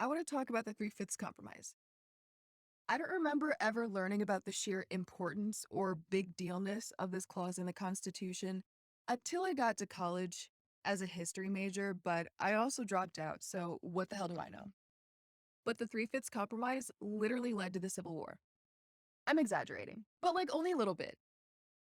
I want to talk about the Three-Fifths Compromise. I don't remember ever learning about the sheer importance or big dealness of this clause in the Constitution until I got to college as a history major, but I also dropped out, so what the hell do I know? But the Three-Fifths Compromise literally led to the Civil War. I'm exaggerating, but like only a little bit.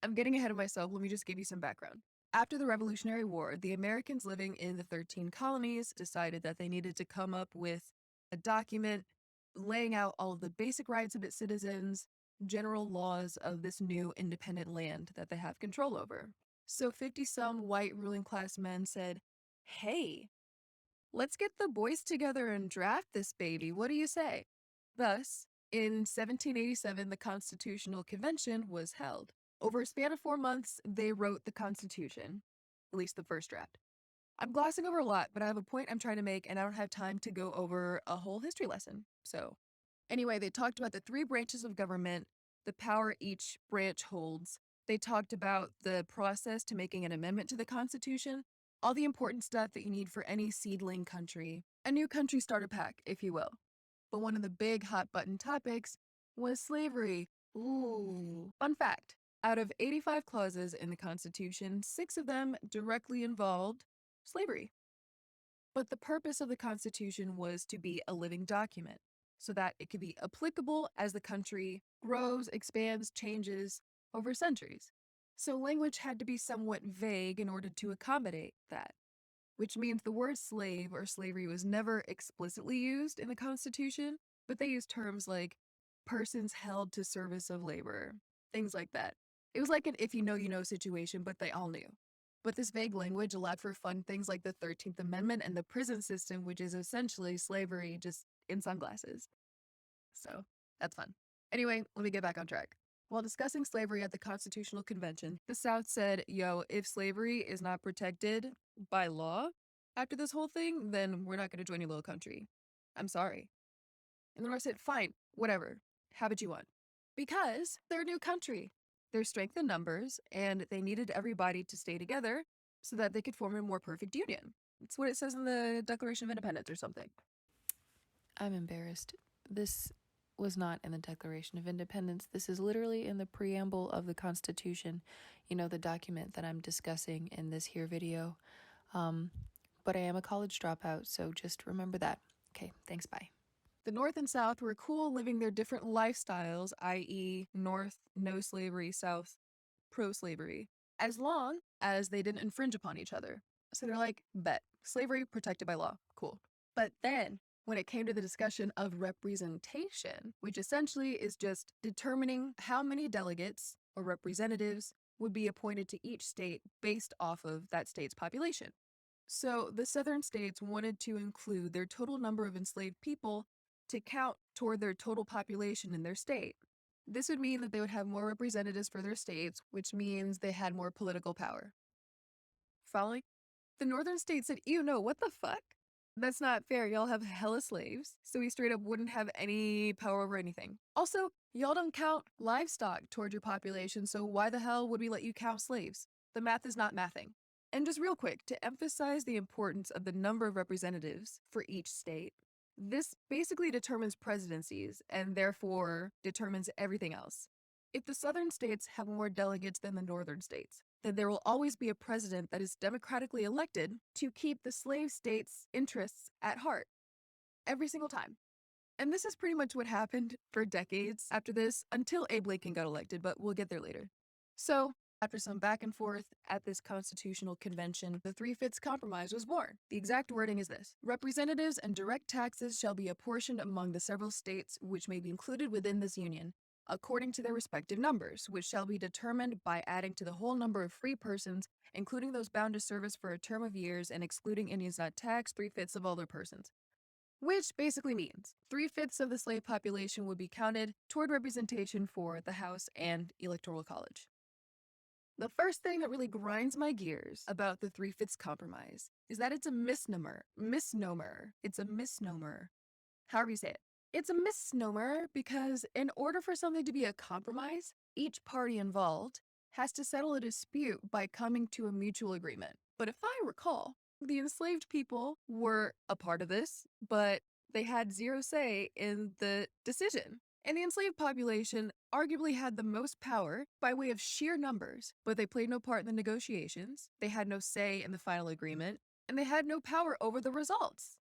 I'm getting ahead of myself. Let me just give you some background. After the Revolutionary War, the Americans living in the 13 colonies decided that they needed to come up with a document laying out all of the basic rights of its citizens, general laws of this new independent land that they have control over. So 50 some white ruling class men said, hey, let's get the boys together and draft this baby. What do you say? Thus, in 1787, the Constitutional Convention was held. Over a span of 4 months, they wrote the Constitution, at least the first draft. I'm glossing over a lot, but I have a point I'm trying to make, and I don't have time to go over a whole history lesson. So, anyway, they talked about the three branches of government, the power each branch holds. They talked about the process to making an amendment to the Constitution, all the important stuff that you need for any seedling country, a new country starter pack, if you will. But one of the big hot button topics was slavery. Ooh. Fun fact, out of 85 clauses in the Constitution, 6 of them directly involved slavery. But the purpose of the Constitution was to be a living document so that it could be applicable as the country grows, expands, changes over centuries. So language had to be somewhat vague in order to accommodate that, which means the word slave or slavery was never explicitly used in the Constitution, but they used terms like persons held to service of labor, things like that. It was like an if you know situation, but they all knew. But this vague language allowed for fun things like the 13th Amendment and the prison system, which is essentially slavery just in sunglasses. So that's fun. Anyway, let me get back on track. While discussing slavery at the Constitutional Convention, the South said, yo, if slavery is not protected by law after this whole thing, then we're not going to join your little country. I'm sorry. And the North said, fine, whatever, have what you want. Because they're a new country. There's strength in numbers, and they needed everybody to stay together so that they could form a more perfect union. It's what it says in the Declaration of Independence or something. I'm embarrassed. This was not in the Declaration of Independence. This is literally in the preamble of the Constitution, the document that I'm discussing in this here video. But I am a college dropout, so just remember that. Okay, thanks, bye. The North and South were cool living their different lifestyles, i.e., North, no slavery, South, pro slavery, as long as they didn't infringe upon each other. So they're like, bet, slavery protected by law, cool. But then, when it came to the discussion of representation, which essentially is just determining how many delegates or representatives would be appointed to each state based off of that state's population. So the southern states wanted to include their total number of enslaved people to count toward their total population in their state. This would mean that they would have more representatives for their states, which means they had more political power. Following? The northern states said, ew, no, what the fuck? That's not fair. Y'all have hella slaves, so we straight up wouldn't have any power over anything. Also, y'all don't count livestock toward your population, so why the hell would we let you count slaves? The math is not mathing. And just real quick, to emphasize the importance of the number of representatives for each state, this basically determines presidencies and therefore determines everything else. If the southern states have more delegates than the northern states, then there will always be a president that is democratically elected to keep the slave states' interests at heart. Every single time. And this is pretty much what happened for decades after this until Abe Lincoln got elected, but we'll get there later. So, after some back and forth at this constitutional convention, the Three-Fifths Compromise was born. The exact wording is this: representatives and direct taxes shall be apportioned among the several states which may be included within this union, according to their respective numbers, which shall be determined by adding to the whole number of free persons, including those bound to service for a term of years and excluding Indians not taxed 3/5 of all their persons. Which basically means 3/5 of the slave population would be counted toward representation for the House and Electoral College. The first thing that really grinds my gears about the Three-Fifths Compromise is that it's a misnomer. It's a misnomer. However you say it. It's a misnomer because in order for something to be a compromise, each party involved has to settle a dispute by coming to a mutual agreement. But if I recall, the enslaved people were a part of this, but they had zero say in the decision. And the enslaved population arguably had the most power by way of sheer numbers, but they played no part in the negotiations, they had no say in the final agreement, and they had no power over the results.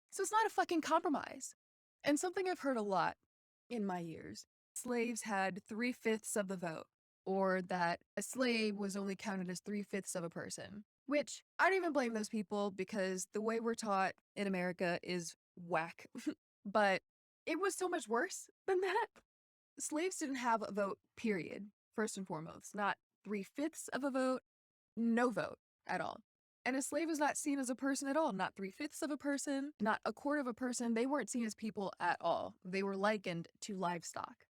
So it's not a fucking compromise. And something I've heard a lot in my years, slaves had 3/5 of the vote, or that a slave was only counted as 3/5 of a person. Which I don't even blame those people because the way we're taught in America is whack. But it was so much worse than that. Slaves didn't have a vote, period, first and foremost. Not 3/5 of a vote, no vote at all. And a slave was not seen as a person at all, not 3/5 of a person, not a quarter of a person. They weren't seen as people at all. They were likened to livestock.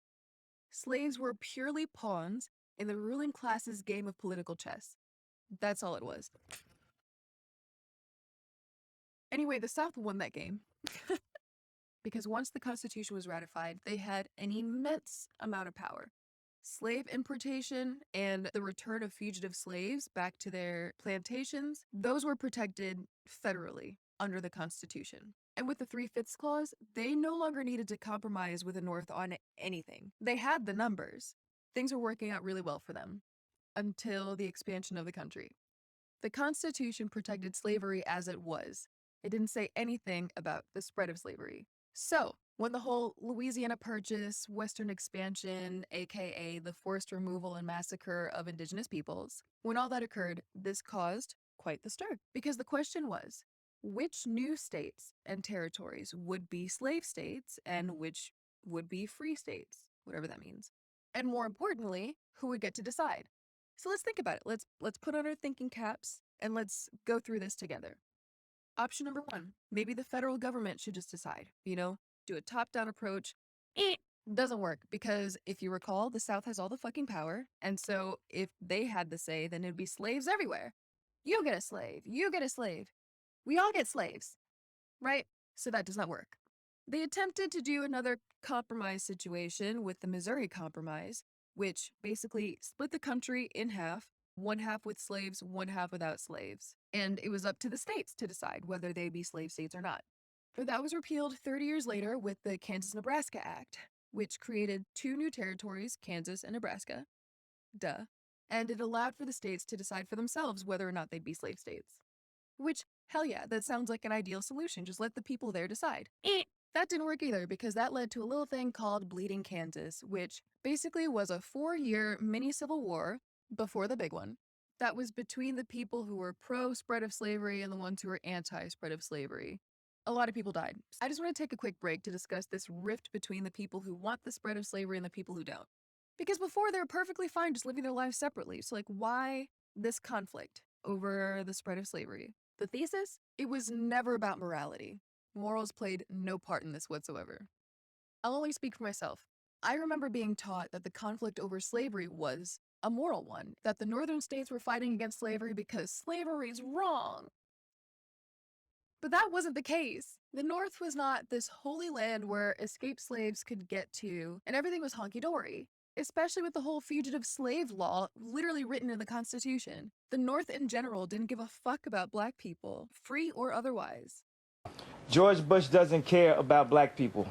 Slaves were purely pawns in the ruling class's game of political chess. That's all it was. Anyway, the South won that game. Because once the Constitution was ratified, they had an immense amount of power. Slave importation and the return of fugitive slaves back to their plantations, those were protected federally under the Constitution. And with the 3/5 clause, they no longer needed to compromise with the North on anything. They had the numbers. Things were working out really well for them until the expansion of the country. The Constitution protected slavery as it was. It didn't say anything about the spread of slavery. So, when the whole Louisiana Purchase, Western expansion, aka the forced removal and massacre of indigenous peoples, when all that occurred, this caused quite the stir. Because the question was, which new states and territories would be slave states and which would be free states, whatever that means? And more importantly, who would get to decide? So let's think about it. Let's put on our thinking caps and let's go through this together. Option number 1, maybe the federal government should just decide, do a top-down approach. Doesn't work because if you recall, the South has all the fucking power. And so if they had the say, then it'd be slaves everywhere. You get a slave. You get a slave. We all get slaves, right? So that does not work. They attempted to do another compromise situation with the Missouri Compromise, which basically split the country in half, one half with slaves, one half without slaves. And it was up to the states to decide whether they'd be slave states or not. But that was repealed 30 years later with the Kansas-Nebraska Act, which created 2 new territories, Kansas and Nebraska. Duh. And it allowed for the states to decide for themselves whether or not they'd be slave states. Which, hell yeah, that sounds like an ideal solution. Just let the people there decide. That didn't work either because that led to a little thing called Bleeding Kansas, which basically was a 4-year mini civil war before the big one that was between the people who were pro-spread of slavery and the ones who were anti-spread of slavery. A lot of people died. I just want to take a quick break to discuss this rift between the people who want the spread of slavery and the people who don't. Because before they were perfectly fine just living their lives separately. So why this conflict over the spread of slavery? The thesis? It was never about morality. Morals played no part in this whatsoever. I'll only speak for myself. I remember being taught that the conflict over slavery was a moral one, that the northern states were fighting against slavery because slavery's wrong. But that wasn't the case. The North was not this holy land where escaped slaves could get to, and everything was honky-dory. Especially with the whole fugitive slave law literally written in the Constitution. The North in general didn't give a fuck about black people, free or otherwise. George Bush doesn't care about black people.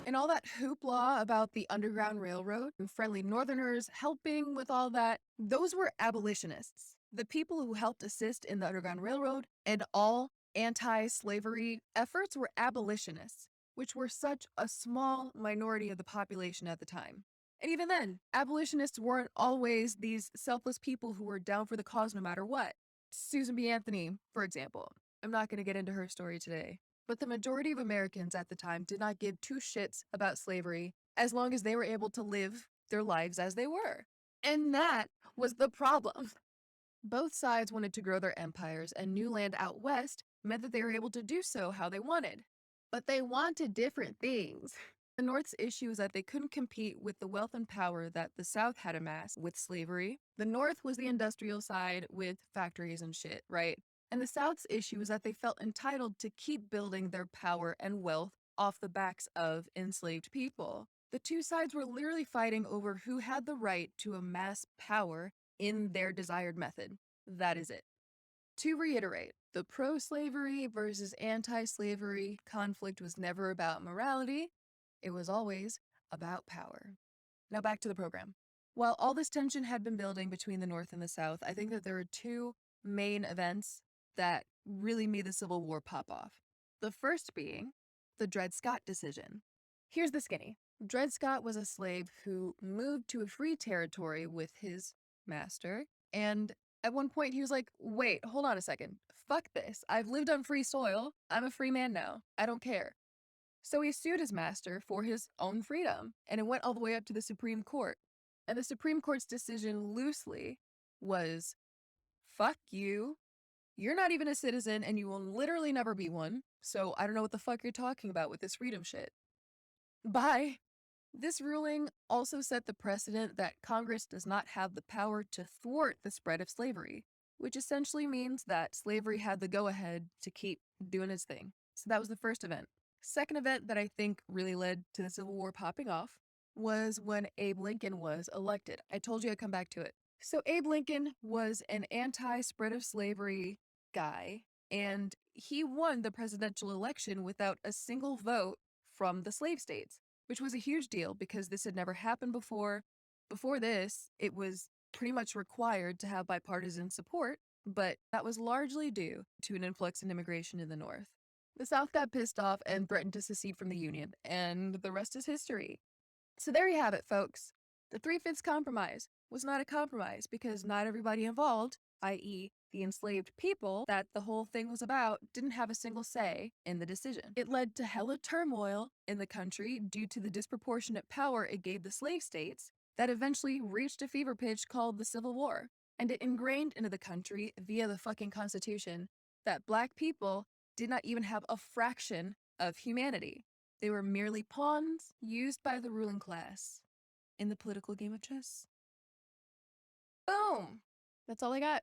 And all that hoopla about the Underground Railroad and friendly Northerners helping with all that, those were abolitionists. The people who helped assist in the Underground Railroad and all anti-slavery efforts were abolitionists, which were such a small minority of the population at the time. And even then, abolitionists weren't always these selfless people who were down for the cause no matter what. Susan B. Anthony, for example. I'm not going to get into her story today. But the majority of Americans at the time did not give 2 shits about slavery as long as they were able to live their lives as they were. And that was the problem. Both sides wanted to grow their empires, and new land out west meant that they were able to do so how they wanted. But they wanted different things. The North's issue is that they couldn't compete with the wealth and power that the South had amassed with slavery. The North was the industrial side with factories and shit, right? And the South's issue is that they felt entitled to keep building their power and wealth off the backs of enslaved people. The 2 sides were literally fighting over who had the right to amass power in their desired method. That is it. To reiterate, the pro-slavery versus anti-slavery conflict was never about morality. It was always about power. Now back to the program. While all this tension had been building between the North and the South, I think that there are two main events that really made the Civil War pop off. The first being the Dred Scott decision. Here's the skinny. Dred Scott was a slave who moved to a free territory with his master, and at one point he was like, wait, hold on a second. Fuck this. I've lived on free soil. I'm a free man now. I don't care. So he sued his master for his own freedom, and it went all the way up to the Supreme Court. And the Supreme Court's decision loosely was, fuck you. You're not even a citizen, and you will literally never be one. So I don't know what the fuck you're talking about with this freedom shit. Bye. This ruling also set the precedent that Congress does not have the power to thwart the spread of slavery, which essentially means that slavery had the go-ahead to keep doing its thing. So that was the first event. Second event that I think really led to the Civil War popping off was when Abe Lincoln was elected. I told you I'd come back to it. So Abe Lincoln was an anti-spread of slavery guy, and he won the presidential election without a single vote from the slave states, which was a huge deal because this had never happened before. Before this, it was pretty much required to have bipartisan support, but that was largely due to an influx in immigration in the North. The South got pissed off and threatened to secede from the Union, and the rest is history. So there you have it, folks. The Three-Fifths Compromise was not a compromise because not everybody involved, i.e., the enslaved people that the whole thing was about, didn't have a single say in the decision. It led to hella turmoil in the country due to the disproportionate power it gave the slave states that eventually reached a fever pitch called the Civil War. And it ingrained into the country via the fucking Constitution that Black people did not even have a fraction of humanity. They were merely pawns used by the ruling class in the political game of chess. Boom! That's all I got.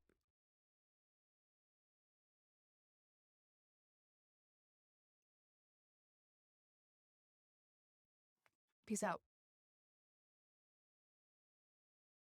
Peace out.